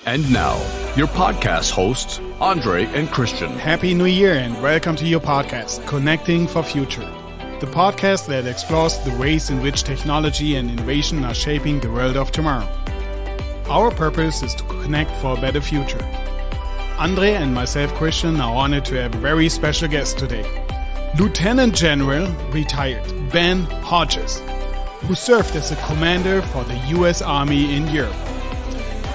And now, your podcast hosts, Andre and Christian. Happy New Year and welcome to your podcast, Connecting for Future. The podcast that explores the ways in which technology and innovation are shaping the world of tomorrow. Our purpose is to connect for a better future. Andre and myself, Christian, are honored to have a very special guest today. Lieutenant General, retired Ben Hodges, who served as a commander for the U.S. Army in Europe.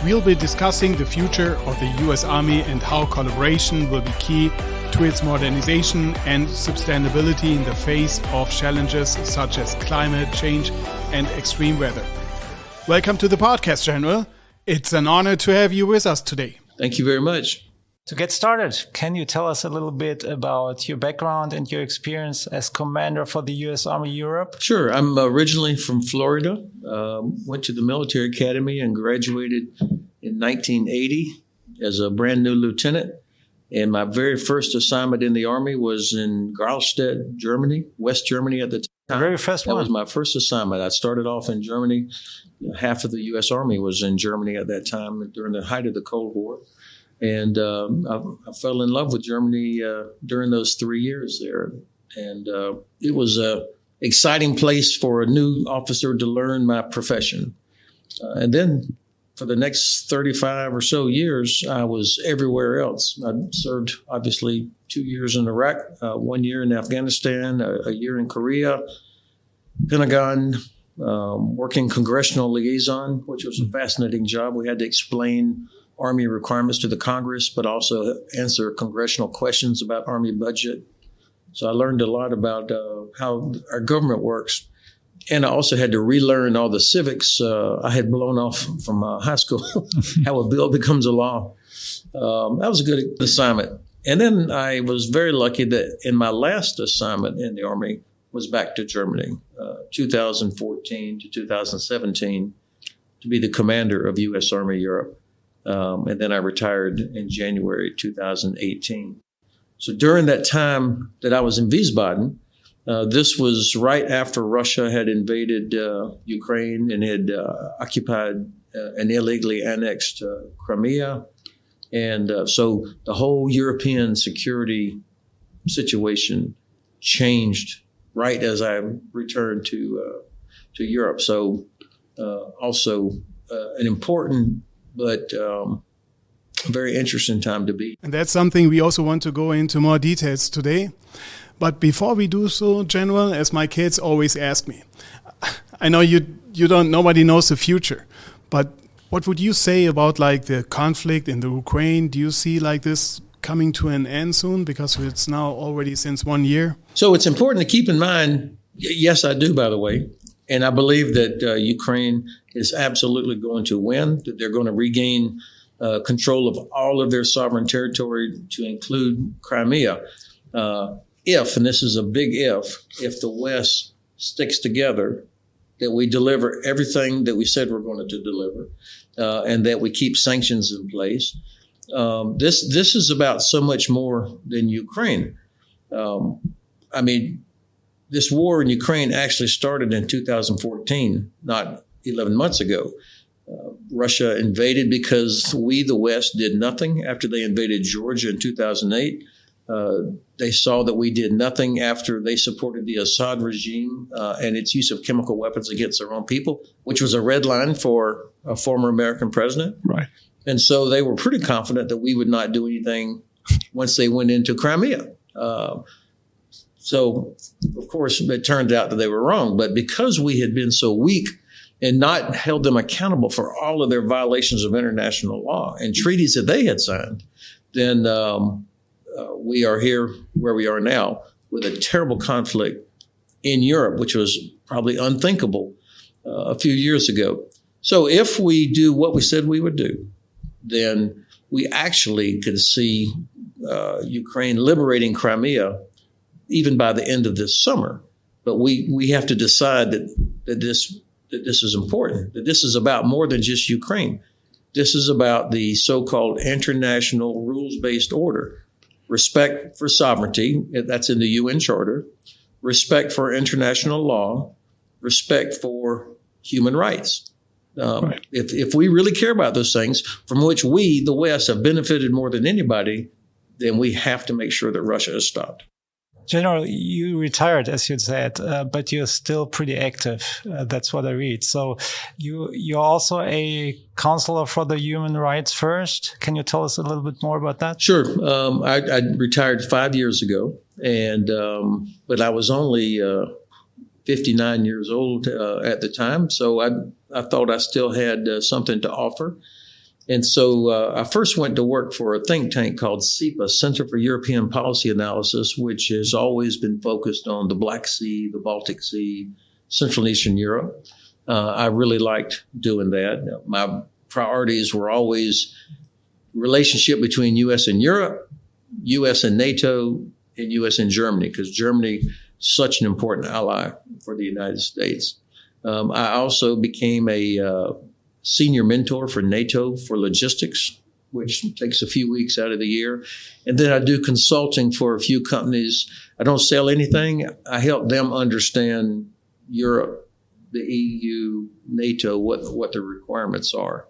We'll be discussing the future of the U.S. Army and how collaboration will be key to its modernization and sustainability in the face of challenges such as climate change and extreme weather. Welcome to the podcast, General. It's an honor to have you with us today. Thank you very much. To get started, can you tell us a little bit about your background and your experience as commander for the U.S. Army Europe? Sure. I'm originally from Florida, went to the military academy and graduated in 1980 as a brand new lieutenant. And my very first assignment in the Army was in Gralstedt, Germany, West Germany at the time. The very first one? That was my first assignment. I started off in Germany. Half of the U.S. Army was in Germany at that time during the height of the Cold War. And I fell in love with Germany during those 3 years there. And it was an exciting place for a new officer to learn my profession. And then for the next 35 or so years, I was everywhere else. I served, obviously, 2 years in Iraq, 1 year in Afghanistan, a year in Korea, Pentagon, working congressional liaison, which was a fascinating job. We had to explain Army requirements to the Congress, but also answer congressional questions about Army budget. So I learned a lot about how our government works. And I also had to relearn all the civics I had blown off from high school, how a bill becomes a law. That was a good assignment. And then I was very lucky that in my last assignment in the Army was back to Germany, 2014 to 2017, to be the commander of U.S. Army Europe. And then I retired in January 2018. So during that time that I was in Wiesbaden, this was right after Russia had invaded Ukraine and had occupied and illegally annexed Crimea. And so the whole European security situation changed right as I returned to Europe. So also an important but a very interesting time to be. And that's something we also want to go into more details today. But before we do so, General, as my kids always ask me, I know nobody knows the future, but what would you say about like the conflict in the Ukraine? Do you see like this coming to an end soon? Because it's now already since 1 year. So it's important to keep in mind, yes, I do, by the way. And I believe that Ukraine is absolutely going to win, that they're going to regain control of all of their sovereign territory to include Crimea. If, and this is a big if the West sticks together, that we deliver everything that we said we're going to deliver, and that we keep sanctions in place. This is about so much more than Ukraine. This war in Ukraine actually started in 2014, not 11 months ago. Russia invaded because we, the West, did nothing after they invaded Georgia in 2008. They saw that we did nothing after they supported the Assad regime and its use of chemical weapons against their own people, which was a red line for a former American president. Right. And so they were pretty confident that we would not do anything once they went into Crimea. So, of course, it turned out that they were wrong. But because we had been so weak and not held them accountable for all of their violations of international law and treaties that they had signed, then we are here where we are now with a terrible conflict in Europe, which was probably unthinkable a few years ago. So if we do what we said we would do, then we actually could see Ukraine liberating Crimea even by the end of this summer. But we have to decide that this is important, that this is about more than just Ukraine. This is about the so-called international rules-based order, respect for sovereignty, that's in the UN Charter, respect for international law, respect for human rights. Right. If we really care about those things, from which we, the West, have benefited more than anybody, then we have to make sure that Russia is stopped. General, you retired, as you said, but you're still pretty active. That's what I read. So you're also a counselor for the Human Rights First. Can you tell us a little bit more about that? Sure. I retired 5 years ago, and but I was only 59 years old at the time, so I thought I still had something to offer. And so I first went to work for a think tank called CEPA, Center for European Policy Analysis, which has always been focused on the Black Sea, the Baltic Sea, Central and Eastern Europe. I really liked doing that. My priorities were always relationship between U.S. and Europe, U.S. and NATO, and U.S. and Germany, because Germany is such an important ally for the United States. I also became a senior mentor for NATO for logistics, which takes a few weeks out of the year. And then I do consulting for a few companies. I don't sell anything. I help them understand Europe, the EU, NATO, what the requirements are.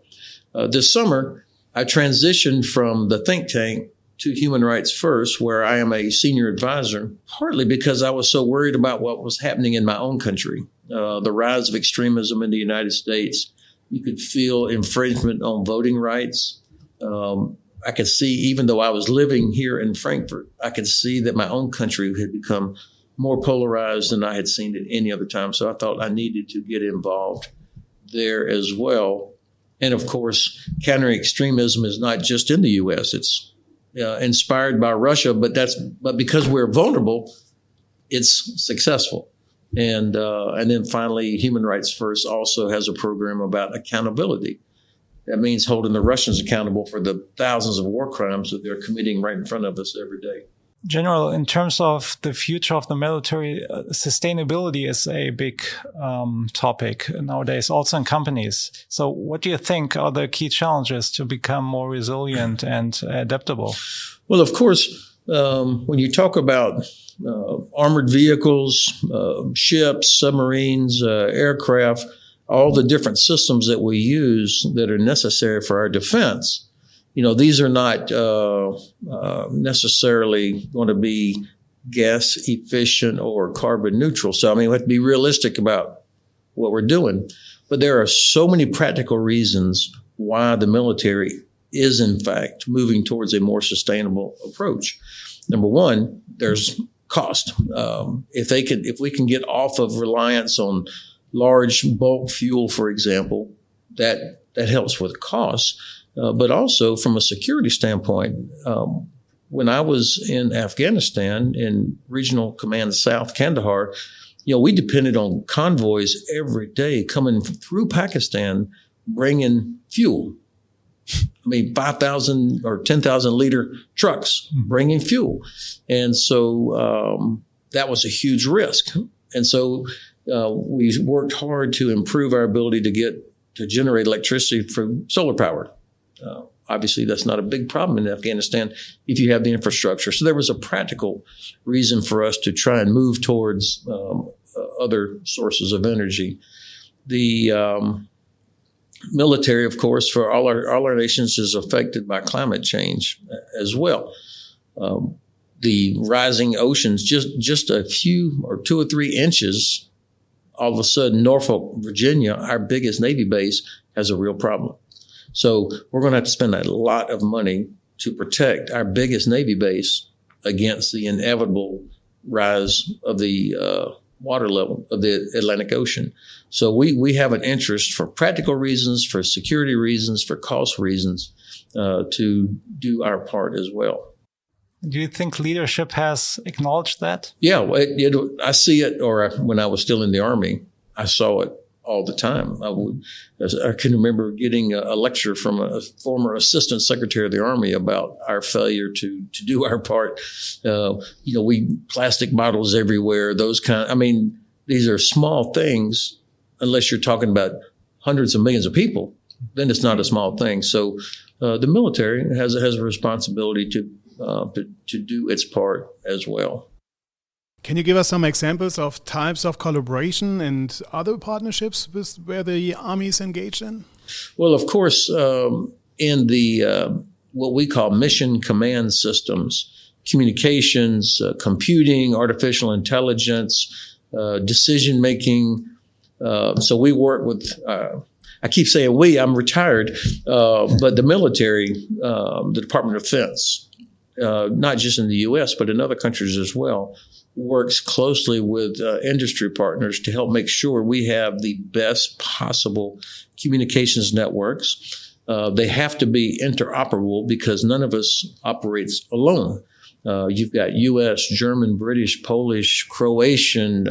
This summer, I transitioned from the think tank to Human Rights First, where I am a senior advisor, partly because I was so worried about what was happening in my own country, the rise of extremism in the United States. You could feel infringement on voting rights. I could see, even though I was living here in Frankfurt, I could see that my own country had become more polarized than I had seen at any other time. So I thought I needed to get involved there as well. And of course, countering extremism is not just in the U.S. It's inspired by Russia, but because we're vulnerable, it's successful. And then finally, Human Rights First also has a program about accountability. That means holding the Russians accountable for the thousands of war crimes that they're committing right in front of us every day. General, in terms of the future of the military, sustainability is a big topic nowadays, also in companies. So what do you think are the key challenges to become more resilient and adaptable? Well, of course, when you talk about armored vehicles, ships, submarines, aircraft, all the different systems that we use that are necessary for our defense, these are not necessarily going to be gas efficient or carbon neutral. So, we have to be realistic about what we're doing. But there are so many practical reasons why the military is, in fact, moving towards a more sustainable approach. Number one, there's cost. If we can get off of reliance on large bulk fuel, for example, that helps with costs. But also from a security standpoint, when I was in Afghanistan in Regional Command South Kandahar, we depended on convoys every day coming through Pakistan, bringing fuel. 5,000 or 10,000 liter trucks bringing fuel. And so that was a huge risk. And so we worked hard to improve our ability to generate electricity from solar power. Obviously, that's not a big problem in Afghanistan if you have the infrastructure. So there was a practical reason for us to try and move towards other sources of energy. The military, of course, for all our nations is affected by climate change as well. The rising oceans, just a few or 2 or 3 inches, all of a sudden, Norfolk, Virginia, our biggest Navy base, has a real problem. So we're going to have to spend a lot of money to protect our biggest Navy base against the inevitable rise of the water level of the Atlantic Ocean. So we have an interest for practical reasons, for security reasons, for cost reasons, to do our part as well. Do you think leadership has acknowledged that? Yeah, I see it, or when I was still in the Army, I saw it all the time. I can remember getting a lecture from a former assistant secretary of the Army about our failure to do our part. Plastic bottles everywhere, these are small things, unless you're talking about hundreds of millions of people, then it's not a small thing. So the military has a responsibility to do its part as well. Can you give us some examples of types of collaboration and other partnerships where the Army is engaged in? Well, of course, in the what we call mission command systems, communications, computing, artificial intelligence, decision making. So we work with, I keep saying we, I'm retired, but the military, the Department of Defense, not just in the U.S., but in other countries as well, works closely with industry partners to help make sure we have the best possible communications networks. They have to be interoperable because none of us operates alone. You've got U.S., German, British, Polish, Croatian,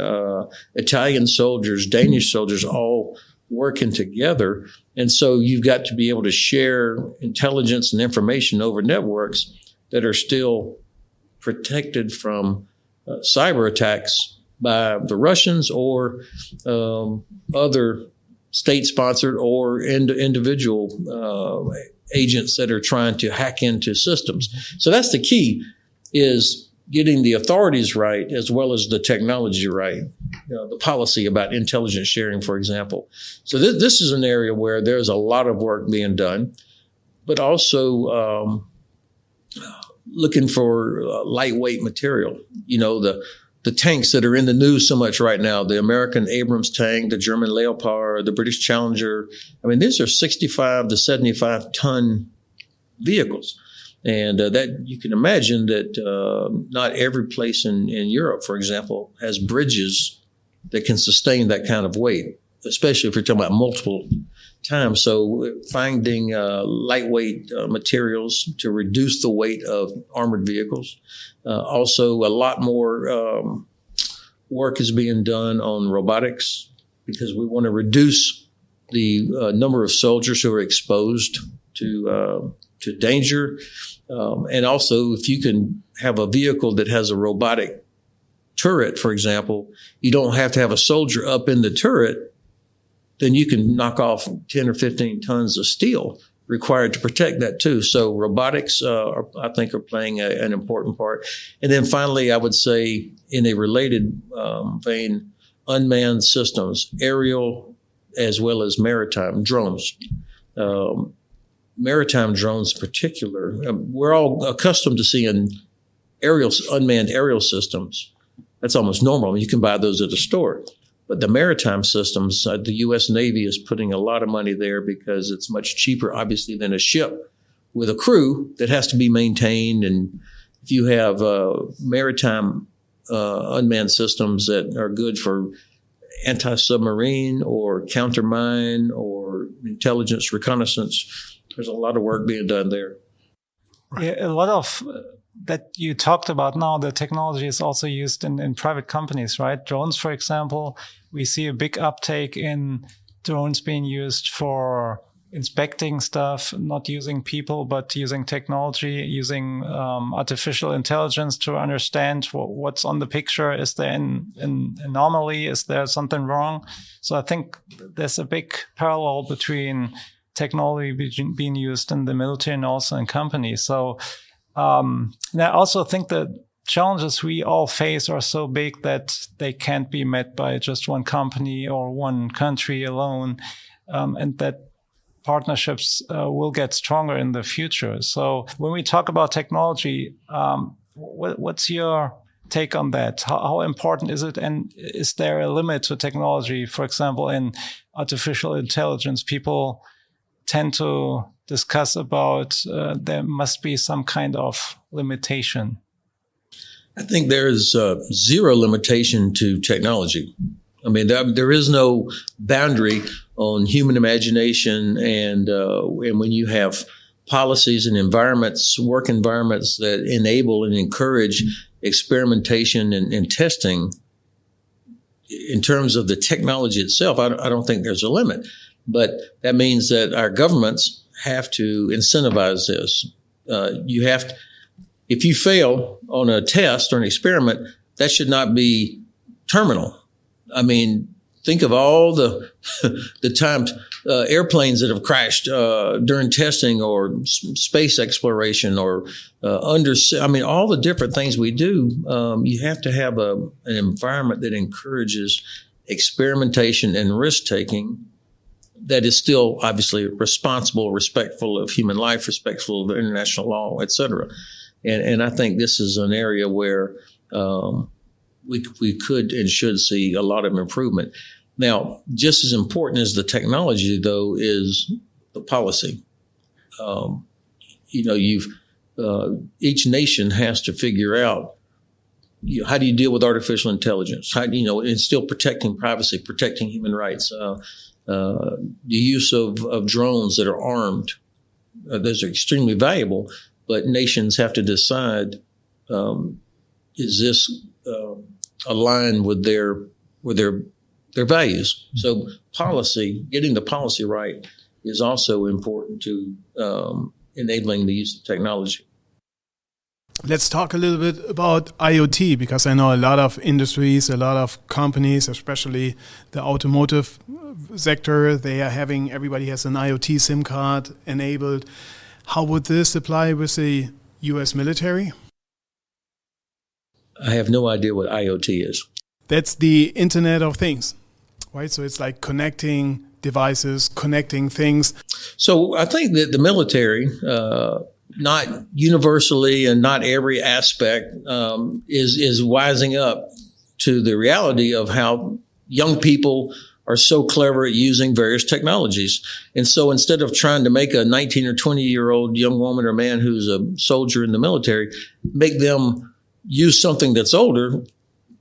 Italian soldiers, Danish soldiers all working together. And so you've got to be able to share intelligence and information over networks that are still protected from cyber attacks by the Russians or other state-sponsored or individual agents that are trying to hack into systems. So that's the key, is getting the authorities right as well as the technology right, the policy about intelligence sharing, for example. So this is an area where there's a lot of work being done, but also looking for lightweight material. You know, the tanks that are in the news so much right now, the American Abrams tank, the German Leopard, the British Challenger. I mean, these are 65 to 75 ton vehicles. And that you can imagine that not every place in Europe, for example, has bridges that can sustain that kind of weight, especially if you're talking about multiple times. So finding lightweight materials to reduce the weight of armored vehicles. Also, a lot more work is being done on robotics because we want to reduce the number of soldiers who are exposed to danger. And also, if you can have a vehicle that has a robotic turret, for example, you don't have to have a soldier up in the turret, then you can knock off 10 or 15 tons of steel required to protect that too. So robotics, I think, are playing an important part. And then finally, I would say in a related vein, unmanned systems, aerial as well as maritime drones. Maritime drones in particular, we're all accustomed to seeing unmanned aerial systems. That's almost normal. You can buy those at the store. But the maritime systems, the U.S. Navy is putting a lot of money there because it's much cheaper, obviously, than a ship with a crew that has to be maintained. And if you have maritime unmanned systems that are good for anti-submarine or countermine or intelligence reconnaissance, there's a lot of work being done there. Yeah, a lot of that you talked about now, the technology is also used in private companies, right? Drones, for example, we see a big uptake in drones being used for inspecting stuff, not using people, but using technology, using artificial intelligence to understand what's on the picture. Is there an anomaly? Is there something wrong? So I think there's a big parallel between technology being used in the military and also in companies. So and I also think that challenges we all face are so big that they can't be met by just one company or one country alone, and that partnerships will get stronger in the future. So when we talk about technology, what's your take on that? How important is it? And is there a limit to technology? For example, in artificial intelligence, people tend to discuss about there must be some kind of limitation. I think there is zero limitation to technology. I mean, there is no boundary on human imagination, and when you have policies and environments, work environments that enable and encourage experimentation and testing, in terms of the technology itself, I don't think there's a limit. But that means that our governments have to incentivize this. If you fail on a test or an experiment, that should not be terminal. I mean, think of all the the times airplanes that have crashed during testing or space exploration or all the different things we do. You have to have an environment that encourages experimentation and risk taking that is still obviously responsible, respectful of human life, respectful of international law, et cetera. And I think this is an area where we could and should see a lot of improvement. Now, just as important as the technology, though, is the policy. Each nation has to figure out, how do you deal with artificial intelligence? How do and still protecting privacy, protecting human rights. The use of drones that are armed, those are extremely valuable. But nations have to decide: is this aligned with their values? So policy, getting the policy right, is also important to enabling the use of technology. Let's talk a little bit about IoT, because I know a lot of industries, a lot of companies, especially the automotive sector, everybody has an IoT SIM card enabled. How would this apply with the U.S. military? I have no idea what IoT is. That's the Internet of Things, right? So it's like connecting devices, connecting things. So I think that the military, not universally and not every aspect, is wising up to the reality of how young people are so clever at using various technologies. And so instead of trying to make a 19 or 20-year-old young woman or man who's a soldier in the military, make them use something that's older,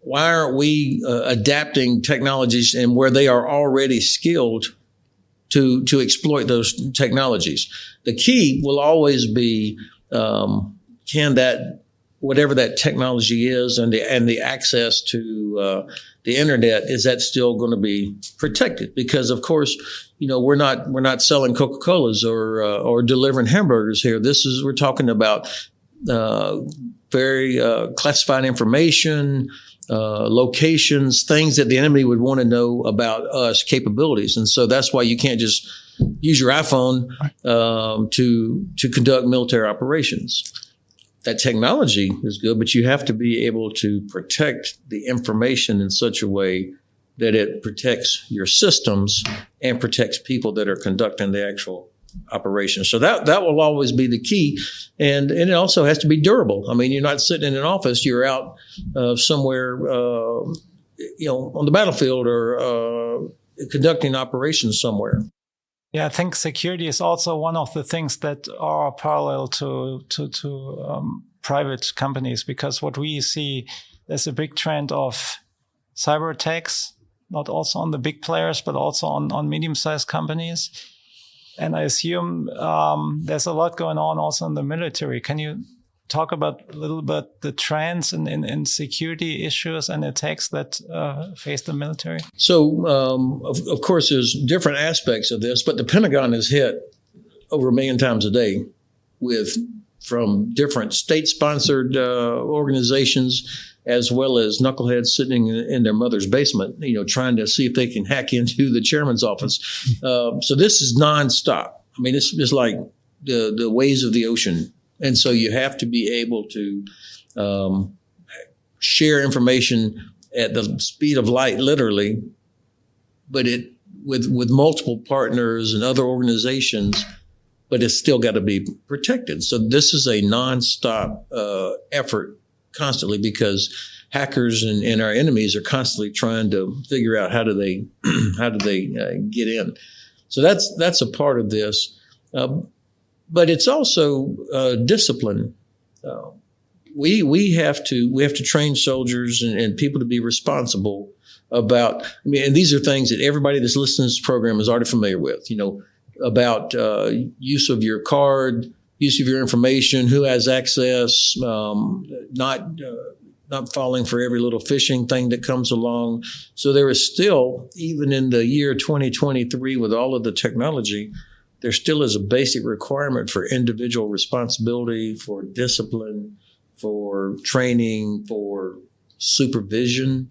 why aren't we adapting technologies and where they are already skilled to exploit those technologies? The key will always be, can that, whatever that technology is and the access to the internet, is that still going to be protected? Because of course, we're not selling Coca-Colas or delivering hamburgers here. We're talking about very classified information, locations, things that the enemy would want to know about us, capabilities. And so that's why you can't just use your iPhone to conduct military operations. That technology is good, but you have to be able to protect the information in such a way that it protects your systems and protects people that are conducting the actual operation. So that will always be the key. And it also has to be durable. I mean, you're not sitting in an office, you're out somewhere, on the battlefield or conducting operations somewhere. Yeah, I think security is also one of the things that are parallel to private companies, because what we see, there's a big trend of cyber attacks, not also on the big players, but also on medium-sized companies. And I assume there's a lot going on also in the military. Can you talk about a little bit the trends in security issues and attacks that face the military? So, of course, there's different aspects of this, but the Pentagon is hit over 1 million times a day from different state-sponsored organizations, as well as knuckleheads sitting in their mother's basement, trying to see if they can hack into the chairman's office. So this is nonstop. I mean, it's like the waves of the ocean. And so you have to be able to share information at the speed of light, literally, but with multiple partners and other organizations, but it's still got to be protected. So this is a nonstop effort constantly, because hackers and our enemies are constantly trying to figure out how do they get in. So that's a part of this. But it's also discipline. We have to train soldiers and people to be responsible about. And these are things that everybody that's listening to this program is already familiar with. About use of your card, use of your information, who has access, not falling for every little phishing thing that comes along. So there is still, even in the year 2023, with all of the technology, there still is a basic requirement for individual responsibility, for discipline, for training, for supervision.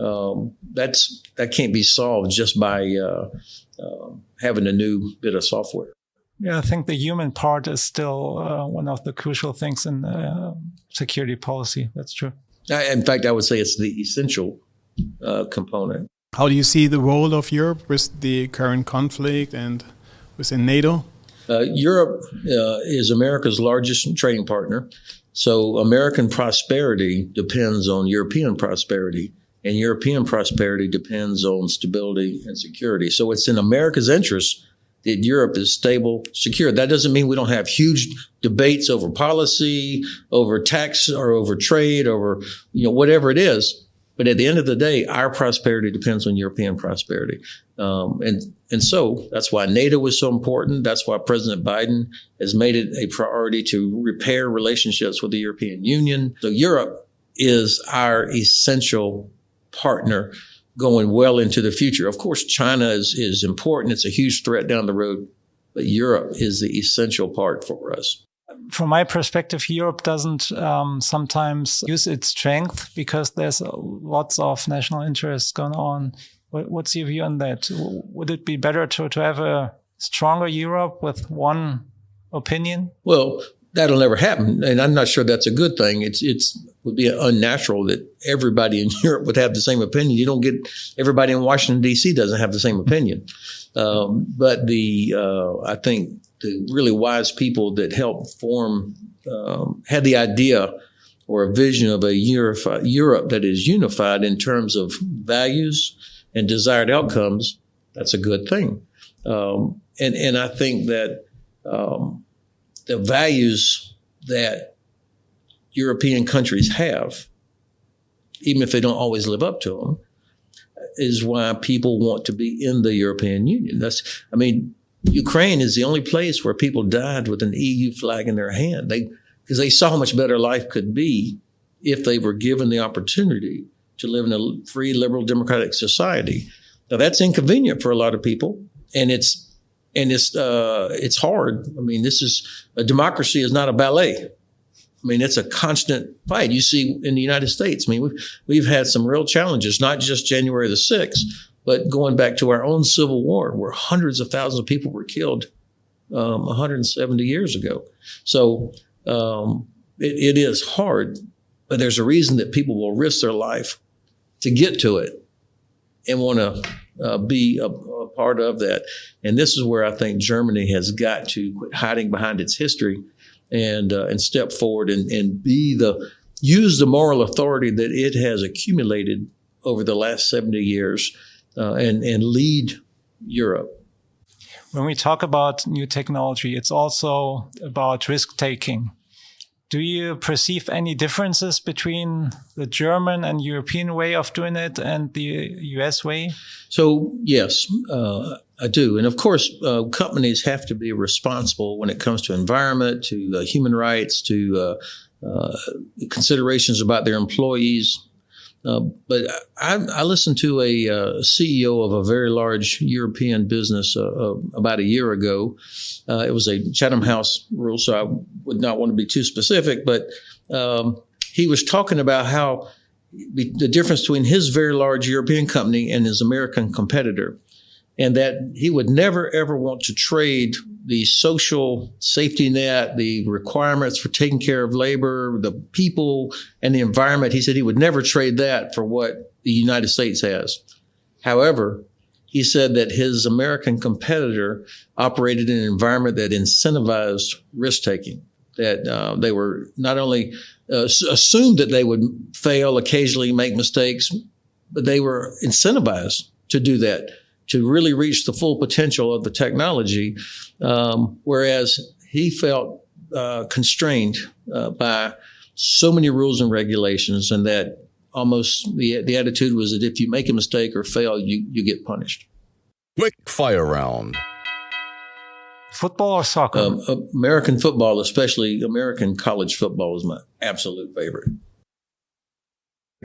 that can't be solved just by having a new bit of software. Yeah, I think the human part is still one of the crucial things in security policy. That's true. In fact, I would say it's the essential component. How do you see the role of Europe with the current conflict and within NATO? Europe is America's largest trading partner. So American prosperity depends on European prosperity, and European prosperity depends on stability and security. So it's in America's interest that Europe is stable, secure. That doesn't mean we don't have huge debates over policy, over tax, or over trade, over whatever it is. But at the end of the day, our prosperity depends on European prosperity. And so that's why NATO is so important. That's why President Biden has made it a priority to repair relationships with the European Union. So Europe is our essential partner going well into the future. Of course, China is important. It's a huge threat down the road, but Europe is the essential part for us. From my perspective, Europe doesn't sometimes use its strength because there's lots of national interests going on. What's your view on that? Would it be better to have a stronger Europe with one opinion? Well, that'll never happen, and I'm not sure that's a good thing. It would be unnatural that everybody in Europe would have the same opinion. You don't get everybody in Washington D.C. doesn't have the same opinion. But I think the really wise people that helped form had the idea or a vision of a Europe that is unified in terms of values and desired outcomes. That's a good thing, and I think that. The values that European countries have, even if they don't always live up to them, is why people want to be in the European Union. Ukraine is the only place where people died with an EU flag in their hand. Because they saw how much better life could be if they were given the opportunity to live in a free, liberal, democratic society. Now, that's inconvenient for a lot of people, and it's hard. A democracy is not a ballet. It's a constant fight. You see in the United States, we've had some real challenges, not just January the 6th, but going back to our own Civil War, where hundreds of thousands of people were killed 170 years ago. So it is hard, but there's a reason that people will risk their life to get to it and want to be a part of that. And this is where I think Germany has got to quit hiding behind its history and step forward and use the moral authority that it has accumulated over the last 70 years and lead Europe. When we talk about new technology, it's also about risk-taking. Do you perceive any differences between the German and European way of doing it and the US way? So, yes, I do. And of course, companies have to be responsible when it comes to environment, to human rights, to considerations about their employees. But I listened to a CEO of a very large European business about a year ago. It was a Chatham House rule, so I would not want to be too specific, but he was talking about how the difference between his very large European company and his American competitor, and that he would never, ever want to trade the social safety net, the requirements for taking care of labor, the people, and the environment. He said he would never trade that for what the United States has. However, he said that his American competitor operated in an environment that incentivized risk-taking, that they were not only assumed that they would fail, occasionally make mistakes, but they were incentivized to do that, to really reach the full potential of the technology, whereas he felt constrained by so many rules and regulations, and that almost the attitude was that if you make a mistake or fail, you get punished. Quick fire round. Football or soccer? American football, especially American college football, is my absolute favorite.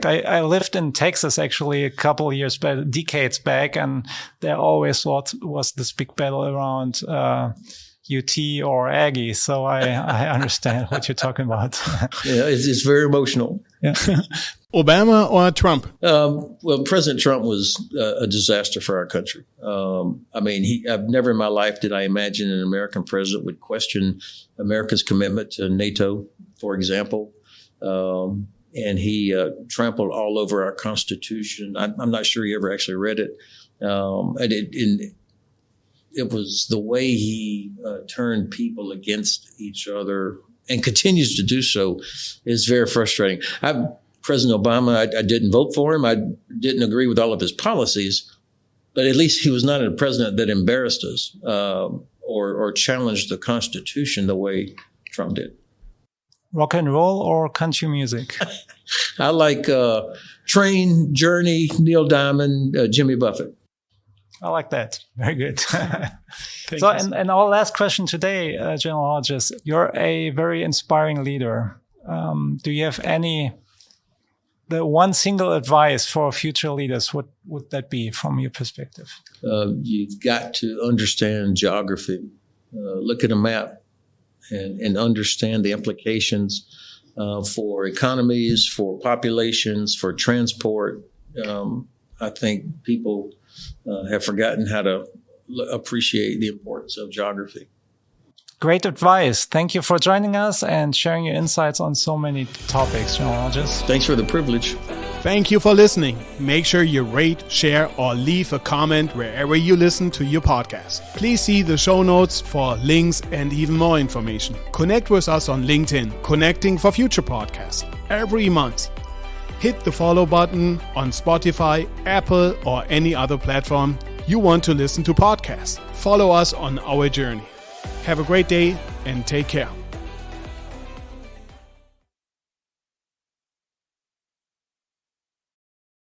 I lived in Texas actually a couple of years back, decades back, and there always was this big battle around UT or Aggie. So I understand what you're talking about. Yeah, it's very emotional. Yeah. Obama or Trump? Well, President Trump was a disaster for our country. I've never in my life did I imagine an American president would question America's commitment to NATO, for example. And he trampled all over our Constitution. I'm not sure he ever actually read it. It was the way he turned people against each other and continues to do so is very frustrating. President Obama, I didn't vote for him. I didn't agree with all of his policies, but at least he was not a president that embarrassed us or challenged the Constitution the way Trump did. Rock and roll or country music? I like Train, Journey, Neil Diamond, Jimmy Buffett. I like that. Very good. So, and our last question today, General Hodges, you're a very inspiring leader. Do you have the one single advice for future leaders? What would that be from your perspective? You've got to understand geography. Look at a map and understand the implications for economies, for populations, for transport. I think people have forgotten how to appreciate the importance of geography. Great advice. Thank you for joining us and sharing your insights on so many topics, General Hodges. Thanks for the privilege. Thank you for listening. Make sure you rate, share, or leave a comment wherever you listen to your podcast. Please see the show notes for links and even more information. Connect with us on LinkedIn, Connecting for Future Podcast, every month. Hit the follow button on Spotify, Apple, or any other platform you want to listen to podcasts. Follow us on our journey. Have a great day and take care.